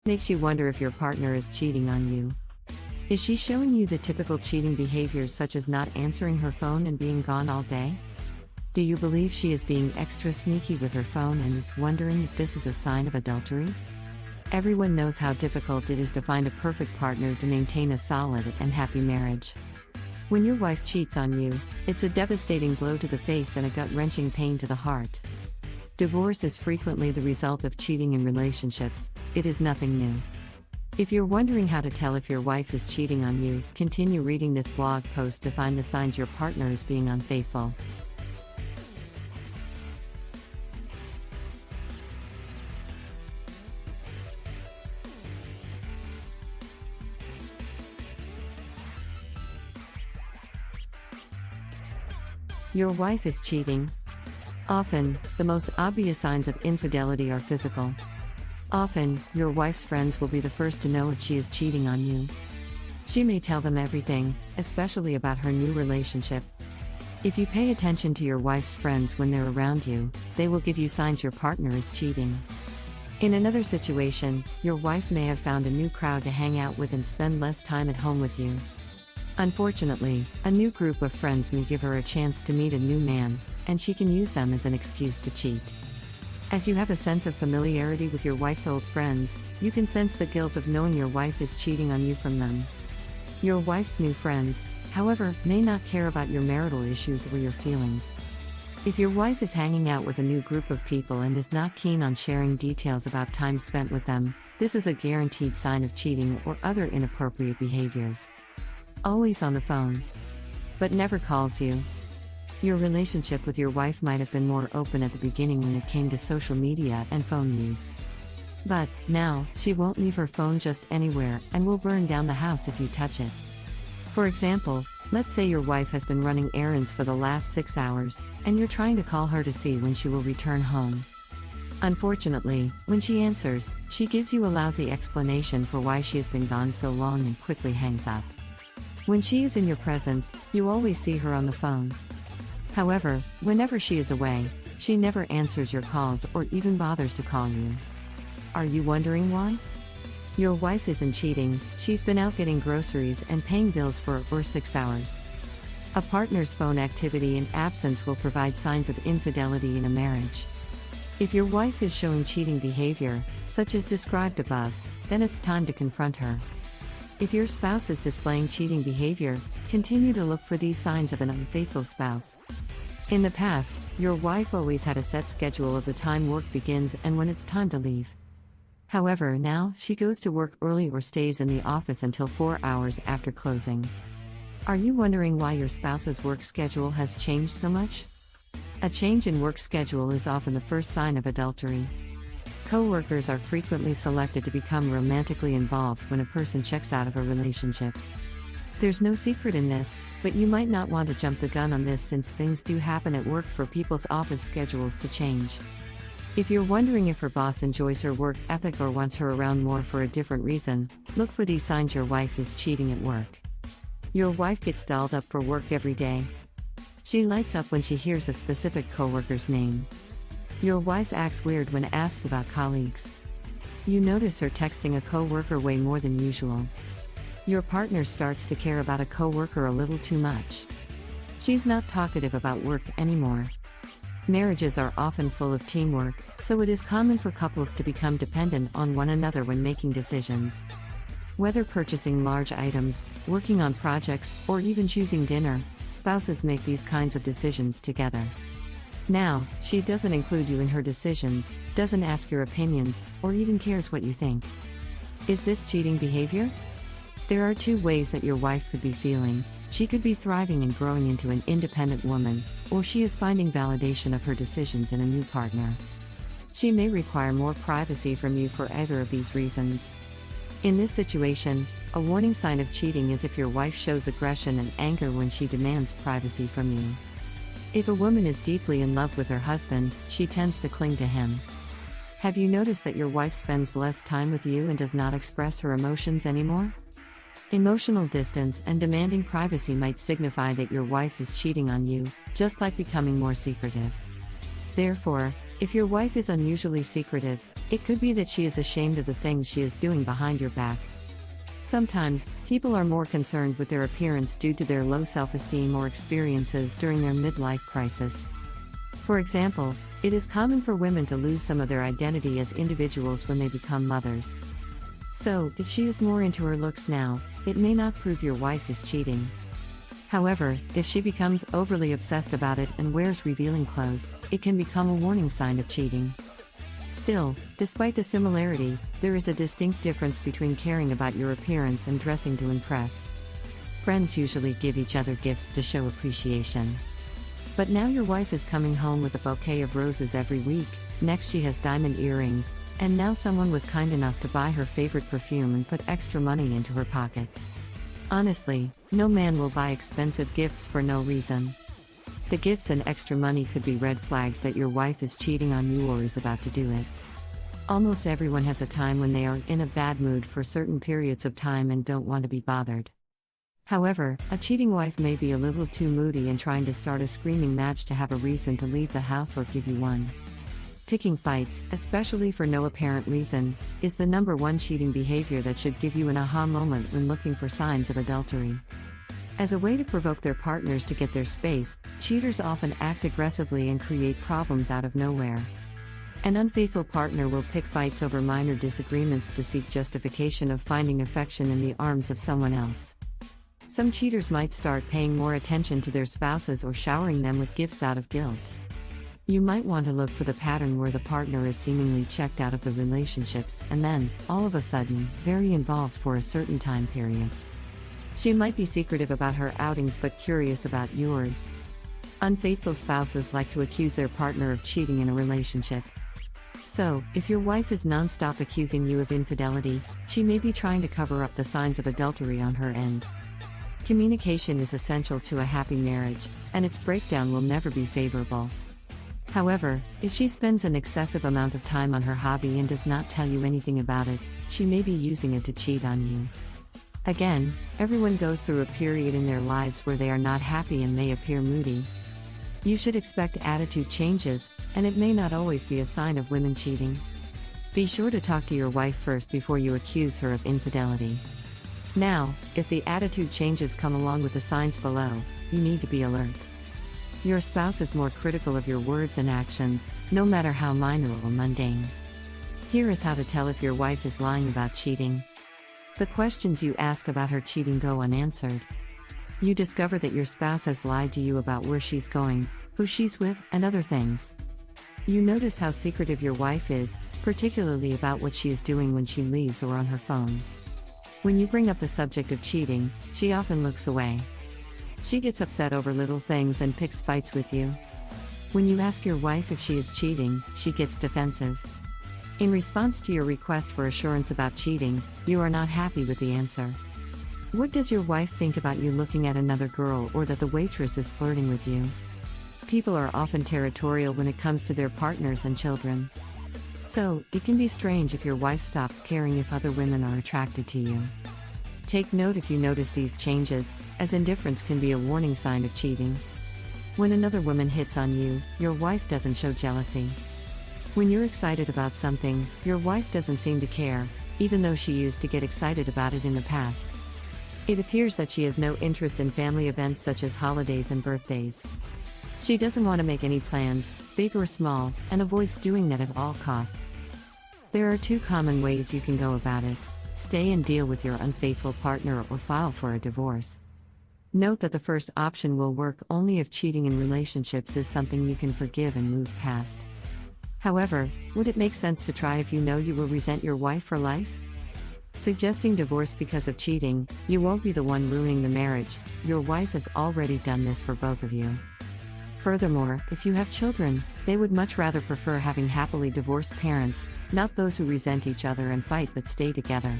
Makes you wonder if your partner is cheating on you. Is she showing you the typical cheating behaviors such as not answering her phone and being gone all day? Do you believe she is being extra sneaky with her phone and is wondering if this is a sign of adultery? Everyone knows how difficult it is to find a perfect partner to maintain a solid and happy marriage. When your wife cheats on you, it's a devastating blow to the face and a gut-wrenching pain to the heart. Divorce is frequently the result of cheating in relationships. It is nothing new. If you're wondering how to tell if your wife is cheating on you, continue reading this blog post to find the signs your partner is being unfaithful. Your wife is cheating. Often, the most obvious signs of infidelity are physical. Often, your wife's friends will be the first to know if she is cheating on you. She may tell them everything, especially about her new relationship. If you pay attention to your wife's friends when they're around you, they will give you signs your partner is cheating. In another situation, your wife may have found a new crowd to hang out with and spend less time at home with you. Unfortunately, a new group of friends may give her a chance to meet a new man, and she can use them as an excuse to cheat. As you have a sense of familiarity with your wife's old friends, you can sense the guilt of knowing your wife is cheating on you from them. Your wife's new friends, however, may not care about your marital issues or your feelings. If your wife is hanging out with a new group of people and is not keen on sharing details about time spent with them, this is a guaranteed sign of cheating or other inappropriate behaviors. Always on the phone, but never calls you. Your relationship with your wife might have been more open at the beginning when it came to social media and phone use. But, now, she won't leave her phone just anywhere and will burn down the house if you touch it. For example, let's say your wife has been running errands for the last 6 hours, and you're trying to call her to see when she will return home. Unfortunately, when she answers, she gives you a lousy explanation for why she has been gone so long and quickly hangs up. When she is in your presence, you always see her on the phone. However, whenever she is away, she never answers your calls or even bothers to call you. Are you wondering why? Your wife isn't cheating, she's been out getting groceries and paying bills for 6 hours. A partner's phone activity and absence will provide signs of infidelity in a marriage. If your wife is showing cheating behavior, such as described above, then it's time to confront her. If your spouse is displaying cheating behavior, continue to look for these signs of an unfaithful spouse. In the past, your wife always had a set schedule of the time work begins and when it's time to leave. However, now, she goes to work early or stays in the office until 4 hours after closing. Are you wondering why your spouse's work schedule has changed so much? A change in work schedule is often the first sign of adultery. Co-workers are frequently selected to become romantically involved when a person checks out of a relationship. There's no secret in this, but you might not want to jump the gun on this since things do happen at work for people's office schedules to change. If you're wondering if her boss enjoys her work ethic or wants her around more for a different reason, look for these signs your wife is cheating at work. Your wife gets dolled up for work every day. She lights up when she hears a specific coworker's name. Your wife acts weird when asked about colleagues. You notice her texting a coworker way more than usual. Your partner starts to care about a coworker a little too much. She's not talkative about work anymore. Marriages are often full of teamwork, so it is common for couples to become dependent on one another when making decisions. Whether purchasing large items, working on projects, or even choosing dinner, spouses make these kinds of decisions together. Now, she doesn't include you in her decisions, doesn't ask your opinions, or even cares what you think. Is this cheating behavior? There are two ways that your wife could be feeling. She could be thriving and growing into an independent woman, or she is finding validation of her decisions in a new partner. She may require more privacy from you for either of these reasons. In this situation, a warning sign of cheating is if your wife shows aggression and anger when she demands privacy from you. If a woman is deeply in love with her husband, she tends to cling to him. Have you noticed that your wife spends less time with you and does not express her emotions anymore? Emotional distance and demanding privacy might signify that your wife is cheating on you, just like becoming more secretive. Therefore, if your wife is unusually secretive, It could be that she is ashamed of the things she is doing behind your back. Sometimes, people are more concerned with their appearance due to their low self-esteem or experiences during their midlife crisis. For example, it is common for women to lose some of their identity as individuals when they become mothers. So, if she is more into her looks now, it may not prove your wife is cheating. However, if she becomes overly obsessed about it and wears revealing clothes, it can become a warning sign of cheating. Still, despite the similarity, there is a distinct difference between caring about your appearance and dressing to impress. Friends usually give each other gifts to show appreciation. But now your wife is coming home with a bouquet of roses every week, next she has diamond earrings, and now someone was kind enough to buy her favorite perfume and put extra money into her pocket. Honestly, no man will buy expensive gifts for no reason. The gifts and extra money could be red flags that your wife is cheating on you or is about to do it. Almost everyone has a time when they are in a bad mood for certain periods of time and don't want to be bothered. However, a cheating wife may be a little too moody and trying to start a screaming match to have a reason to leave the house or give you one. Picking fights, especially for no apparent reason, is the number one cheating behavior that should give you an aha moment when looking for signs of adultery. As a way to provoke their partners to get their space, cheaters often act aggressively and create problems out of nowhere. An unfaithful partner will pick fights over minor disagreements to seek justification of finding affection in the arms of someone else. Some cheaters might start paying more attention to their spouses or showering them with gifts out of guilt. You might want to look for the pattern where the partner is seemingly checked out of the relationships and then, all of a sudden, very involved for a certain time period. She might be secretive about her outings but curious about yours. Unfaithful spouses like to accuse their partner of cheating in a relationship. So, if your wife is non-stop accusing you of infidelity, she may be trying to cover up the signs of adultery on her end. Communication is essential to a happy marriage, and its breakdown will never be favorable. However, if she spends an excessive amount of time on her hobby and does not tell you anything about it, she may be using it to cheat on you. Again, everyone goes through a period in their lives where they are not happy and may appear moody. You should expect attitude changes, and it may not always be a sign of women cheating. Be sure to talk to your wife first before you accuse her of infidelity. Now, if the attitude changes come along with the signs below, you need to be alert. Your spouse is more critical of your words and actions, no matter how minor or mundane. Here is how to tell if your wife is lying about cheating. The questions you ask about her cheating go unanswered. You discover that your spouse has lied to you about where she's going, who she's with, and other things. You notice how secretive your wife is, particularly about what she is doing when she leaves or on her phone. When you bring up the subject of cheating, she often looks away. She gets upset over little things and picks fights with you. When you ask your wife if she is cheating, she gets defensive. In response to your request for assurance about cheating, you are not happy with the answer. What does your wife think about you looking at another girl or that the waitress is flirting with you? People are often territorial when it comes to their partners and children. So, it can be strange if your wife stops caring if other women are attracted to you. Take note if you notice these changes, as indifference can be a warning sign of cheating. When another woman hits on you, your wife doesn't show jealousy. When you're excited about something, your wife doesn't seem to care, even though she used to get excited about it in the past. It appears that she has no interest in family events such as holidays and birthdays. She doesn't want to make any plans, big or small, and avoids doing that at all costs. There are two common ways you can go about it: stay and deal with your unfaithful partner or file for a divorce. Note that the first option will work only if cheating in relationships is something you can forgive and move past. However, would it make sense to try if you know you will resent your wife for life? Suggesting divorce because of cheating, you won't be the one ruining the marriage. Your wife has already done this for both of you. Furthermore, if you have children, they would much rather prefer having happily divorced parents, not those who resent each other and fight but stay together.